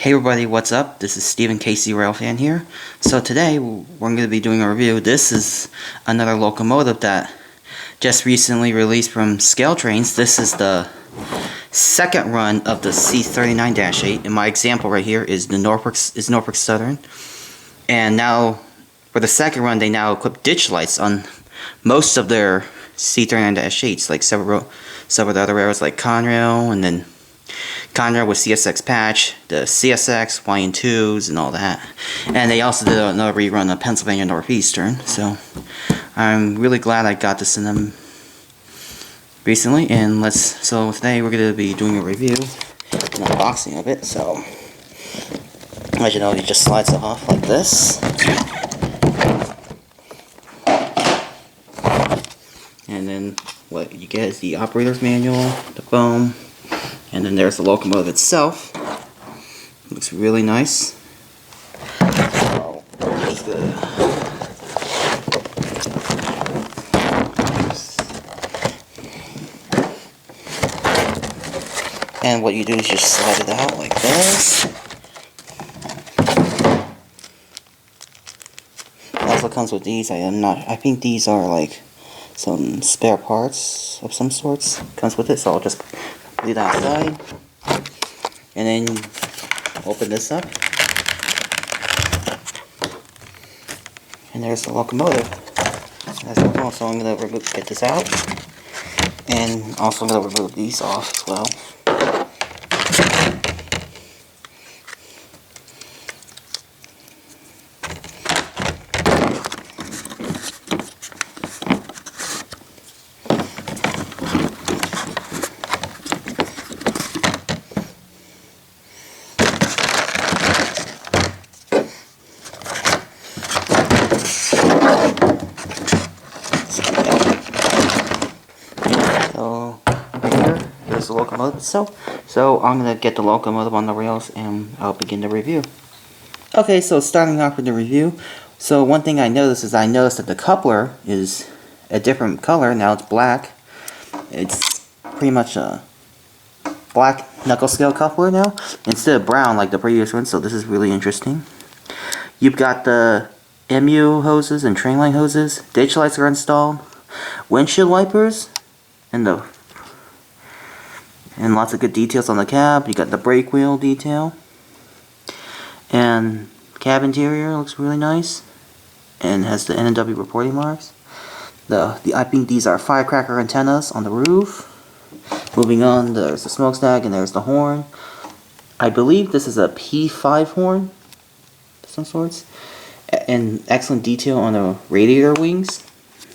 Hey everybody, what's up? This is Stephen KC Railfan here. So today we're going to be doing a review. This is another locomotive that just recently released from ScaleTrains. This is the second run of the C39-8, and my example right here is the Norfolk Southern. And now for the second run, they now equip ditch lights on most of their C39-8s, like several of the other rails like Conrail, and then Conrail with CSX patch, the CSX, YN2s, and all that. And they also did another rerun of Pennsylvania Northeastern, so I'm really glad I got this in them recently. And so today we're going to be doing a review, an unboxing of it. So as you know, it just slides off like this. And then what you get is the operator's manual, the foam, and then there's the locomotive itself. Looks really nice. So, here's and what you do is just slide it out like this. It also comes with these. I think these are like some spare parts of some sorts. Comes with it, so I'll just leave that aside, and then open this up, and there's the locomotive. So I'm going to get this out, and also I'm going to remove these off as well. Here's the locomotive itself. So I'm going to get the locomotive on the rails and I'll begin the review. Okay, so starting off with the review. So one thing I noticed is that the coupler is a different color. Now it's black. It's pretty much a black knuckle scale coupler now, instead of brown like the previous one, so this is really interesting. You've got the MU hoses and train line hoses. Ditch lights are installed. Windshield wipers, and lots of good details on the cab. You got the brake wheel detail, and cab interior looks really nice, and has the N&W reporting marks. I think these are firecracker antennas on the roof. Moving on, there's the smokestack and there's the horn. I believe this is a P5 horn of some sorts, and excellent detail on the radiator wings.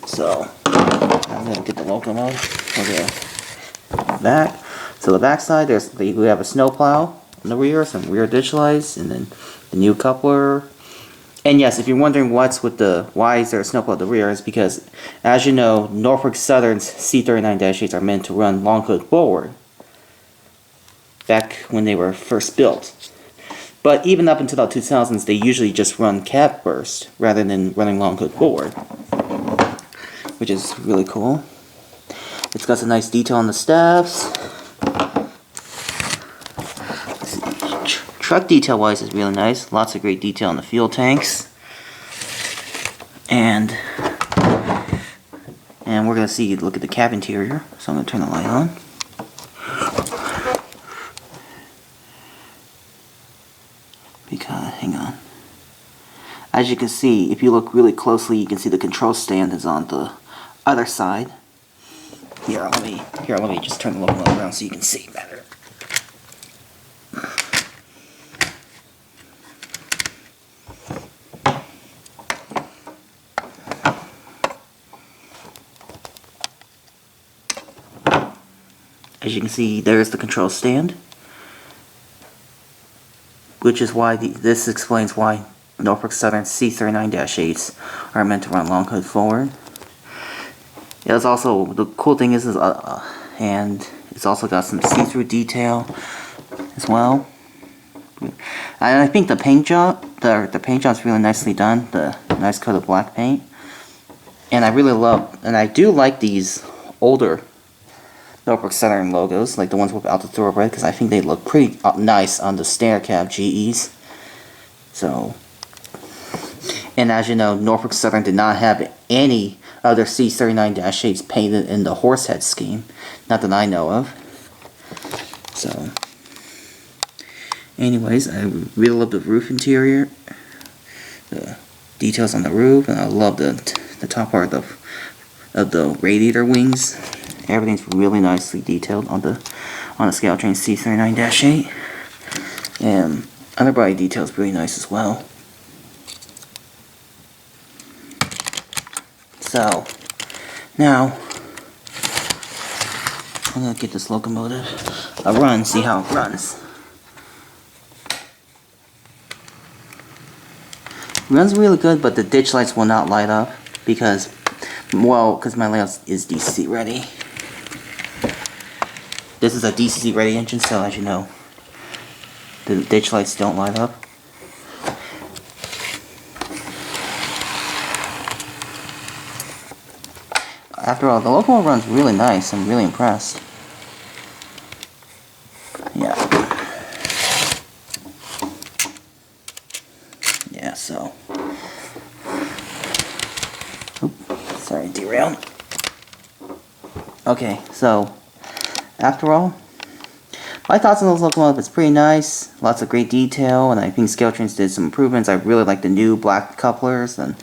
So I'm gonna get the locomotive for the back. So the back side, we have a snowplow in the rear, some rear ditch lights, and then the new coupler. And yes, if you're wondering why is there a snowplow at the rear, is because, as you know, Norfolk Southern's C39-8s are meant to run long hood forward back when they were first built. But even up until the 2000s, they usually just run cab burst rather than running long hood forward, which is really cool. It's got some nice detail on the staffs. Truck detail wise is really nice. Lots of great detail on the fuel tanks. And we're going to look at the cab interior. So I'm going to turn the light on. Hang on. As you can see, if you look really closely, you can see the control stand is on the other side. Here, let me just turn the locomotive around so you can see better. As you can see, there's the control stand, which is why this explains why Norfolk Southern C39-8s are meant to run long hood forward. It's also, the cool thing is and it's also got some see-through detail as well. And I think the paint job is really nicely done. The nice coat of black paint, and I do like these older Norfolk Southern logos, like the ones without the thoroughbred, because I think they look pretty nice on the standard cab GEs. So, and as you know, Norfolk Southern did not have any other C39-8s painted in the horsehead scheme, not that I know of. So, anyways, I really love the roof interior, the details on the roof, and I love the top part of the radiator wings. Everything's really nicely detailed on the ScaleTrains C39-8, and underbody detail is really nice as well. So now I'm gonna get this locomotive a run, see how it runs. It runs really good, but the ditch lights will not light up because my layout is DCC ready. This is a DCC ready engine, so as you know, the ditch lights don't light up. After all, the locomotive runs really nice. I'm really impressed. Yeah. Yeah, so. Oops, sorry, derailed. Okay, so, after all, my thoughts on this locomotive is pretty nice. Lots of great detail, and I think ScaleTrains did some improvements. I really like the new black couplers and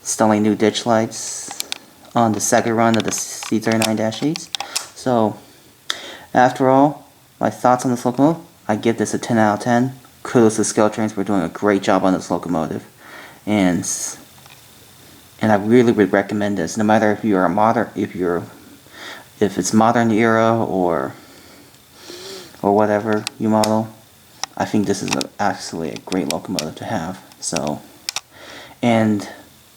stunning new ditch lights on the second run of the C39-8s. So, after all, my thoughts on this locomotive, I give this a 10 out of 10. Kudos to ScaleTrains for doing a great job on this locomotive. And I really would recommend this, no matter if you're a modern, if it's modern era or whatever you model. I think this is actually a great locomotive to have. So, and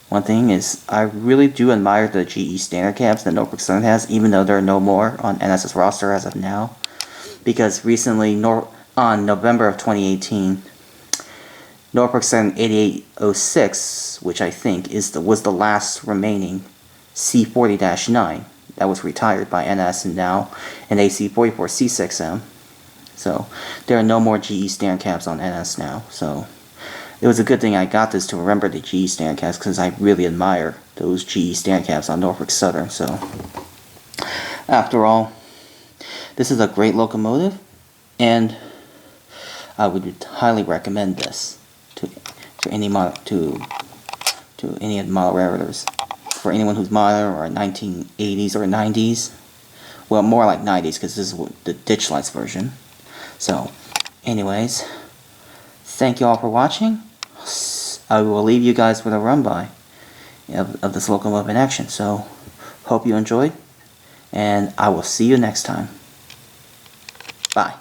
one thing is, I really do admire the GE standard cabs that Norfolk Southern has, even though there are no more on NS's roster as of now. Because recently, on November of 2018, Norfolk Southern 8806, which I think was the last remaining C40-9 that was retired by NS, and now an AC44 C6M. So there are no more GE standard cabs on NS now. So it was a good thing I got this to remember the GE standard cabs, because I really admire those GE standard cabs on Norfolk Southern. So after all, this is a great locomotive, and I would highly recommend this to any model any of the model railroaders. For anyone who's modern or 1980s or 90s, well, more like 90s, because this is the ditch lights version. So, anyways, thank you all for watching. I will leave you guys with a run-by of this locomotive in action. So, hope you enjoyed, and I will see you next time. Bye.